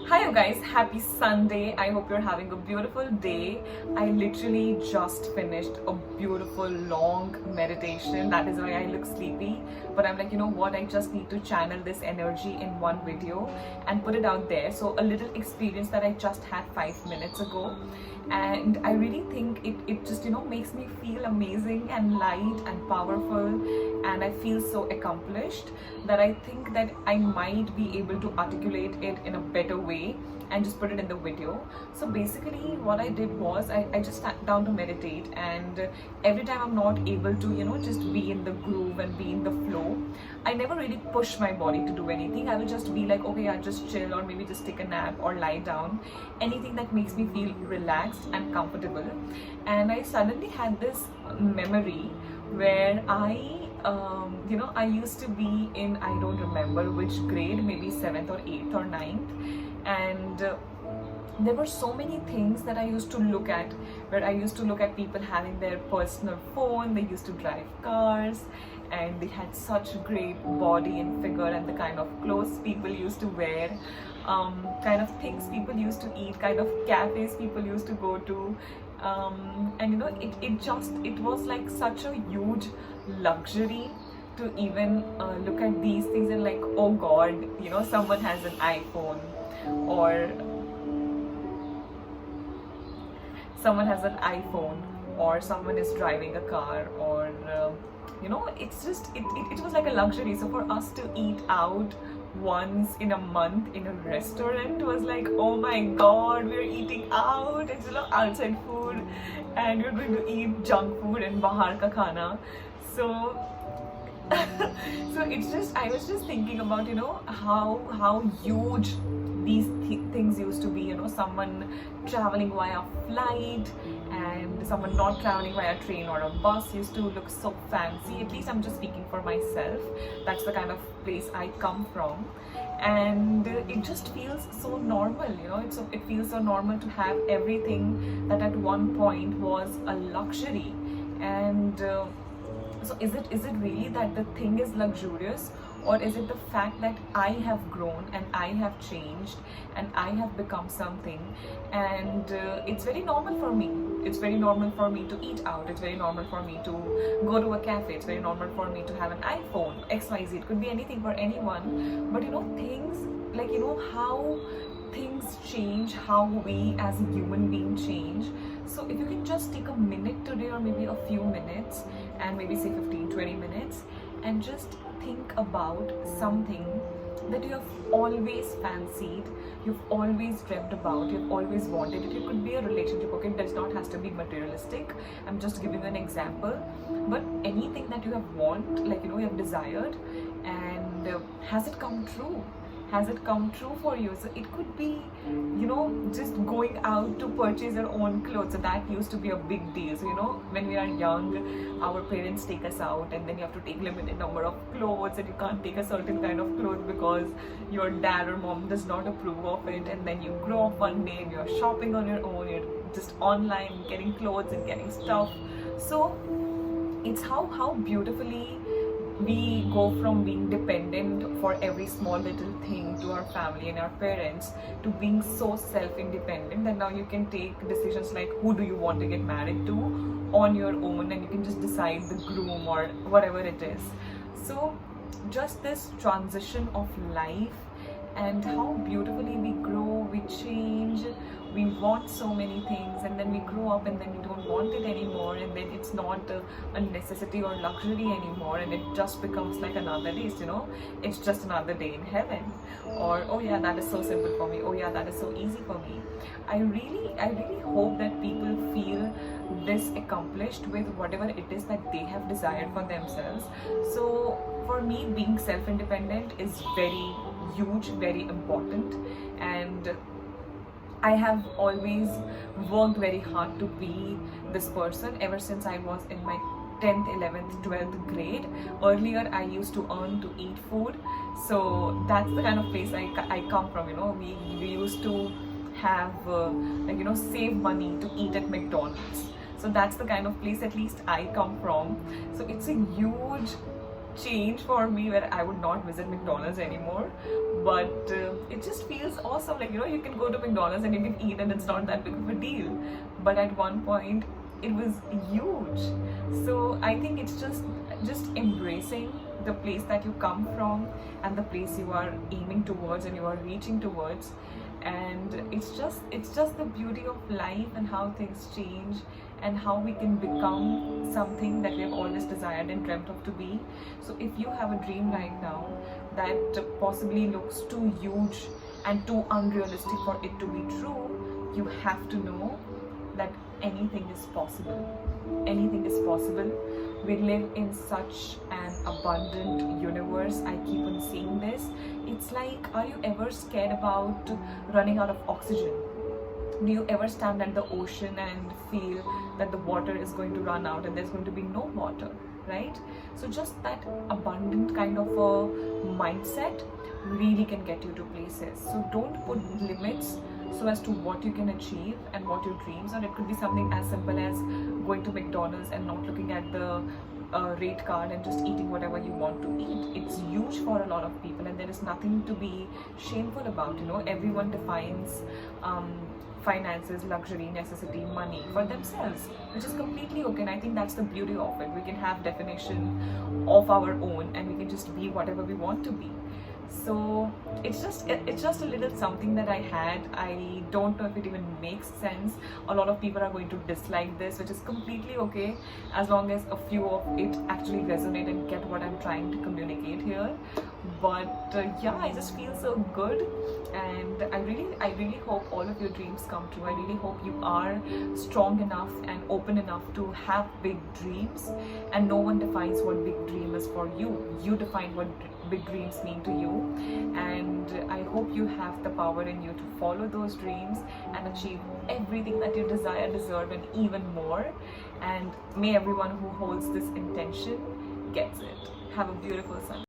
Hi you guys, happy Sunday. I hope you're having a beautiful day. I literally just finished a beautiful long meditation. That is why I look sleepy. But I'm like, you know what? I just need to channel this energy in one video and put it out there. So a little experience that I just had 5 minutes ago. And I really think it just, makes me feel amazing and light and powerful. And I feel so accomplished that I think that I might be able to articulate it in a better way and just put it in the video. So basically what I did was I just sat down to meditate, and every time I'm not able to just be in the groove and be in the flow, I never really push my body to do anything. I will just be like, okay, I'll just chill or maybe just take a nap or lie down, anything that makes me feel relaxed and comfortable. And I suddenly had this memory where I used to be in, I don't remember which grade, maybe 7th or 8th or 9th, and there were so many things that I used to look at, where I used to look at people having their personal phone, they used to drive cars, and they had such great body and figure, and the kind of clothes people used to wear, kind of things people used to eat, kind of cafes people used to go to, and it was like such a huge luxury to even look at these things and like, oh god, someone has an iPhone, or someone is driving a car, or it was like a luxury. So for us to eat out once in a month in a restaurant was like, oh my god, we're eating out, it's outside food, and we're going to eat junk food and bahar ka khana. So so I was just thinking about how huge these things used to be. Someone traveling via flight and someone not traveling via train or a bus used to look so fancy. At least I'm just speaking for myself. That's the kind of place I come from, and it just feels so normal. It feels so normal to have everything that at one point was a luxury. And so is it really that the thing is luxurious, or is it the fact that I have grown and I have changed and I have become something, and it's very normal for me. It's very normal for me to eat out. It's very normal for me to go to a cafe. It's very normal for me to have an iPhone, XYZ. It could be anything for anyone. But things like, how things change, how we as a human being change. So if you can just take a minute today, or maybe a few minutes, and maybe say 15-20 minutes, and just think about something that you have always fancied, you've always dreamt about, you've always wanted. It could be a relationship, okay? It does not has to be materialistic. I'm just giving you an example. But anything that you have you have desired, and has it come true? Has it come true for you? So it could be, just going out to purchase your own clothes. So that used to be a big deal. So, when we are young, our parents take us out, and then you have to take limited number of clothes, and you can't take a certain kind of clothes because your dad or mom does not approve of it. And then you grow up one day and you're shopping on your own, you're just online getting clothes and getting stuff. So it's how beautifully we go from being dependent for every small little thing to our family and our parents, to being so self-independent that now you can take decisions like who do you want to get married to on your own, and you can just decide the groom or whatever it is. So just this transition of life, and how beautifully we grow, we change, we want so many things, and then we grow up and then we don't want it anymore, and then it's not a necessity or luxury anymore, and it just becomes like another day. It's just another day in heaven. Or, oh yeah, that is so simple for me. Oh yeah, that is so easy for me. I really hope that people feel this accomplished with whatever it is that they have desired for themselves. So for me, being self-independent is very huge, very important, and I have always worked very hard to be this person ever since I was in my 10th, 11th, 12th grade. Earlier, I used to earn to eat food. So that's the kind of place I come from. We used to have save money to eat at McDonald's. So that's the kind of place at least I come from. So it's a huge change for me where I would not visit McDonald's anymore. But it just feels awesome. Like, you can go to McDonald's and you can eat and it's not that big of a deal. But at one point, it was huge. So I think it's just embracing the place that you come from and the place you are aiming towards and you are reaching towards. And it's just the beauty of life and how things change and how we can become something that we have always desired and dreamt of to be. So if you have a dream right now that possibly looks too huge and too unrealistic for it to be true, you have to know that anything is possible. Anything is possible. We live in such an abundant universe. I keep on saying this. It's like, are you ever scared about running out of oxygen? Do you ever stand at the ocean and feel that the water is going to run out and there's going to be no water, right? So just that abundant kind of a mindset really can get you to places. So don't put limits so as to what you can achieve and what your dreams are. It could be something as simple as going to McDonald's and not looking at the rate card and just eating whatever you want to eat. It's huge for a lot of people and there is nothing to be shameful about. Everyone defines finances, luxury, necessity, money for themselves, which is completely okay. And I think that's the beauty of it. We can have definition of our own and we can just be whatever we want to be. So it's just a little something that I had. I don't know if it even makes sense. A lot of people are going to dislike this, which is completely okay, as long as a few of it actually resonate and get what I'm trying to communicate here. But yeah, I just feel so good, and I really hope all of your dreams come true. I really hope you are strong enough and open enough to have big dreams, and no one defines what big dream is for you. You define what big dreams mean to you, and I hope you have the power in you to follow those dreams and achieve everything that you desire, deserve, and even more. And may everyone who holds this intention gets it. Have a beautiful Sunday.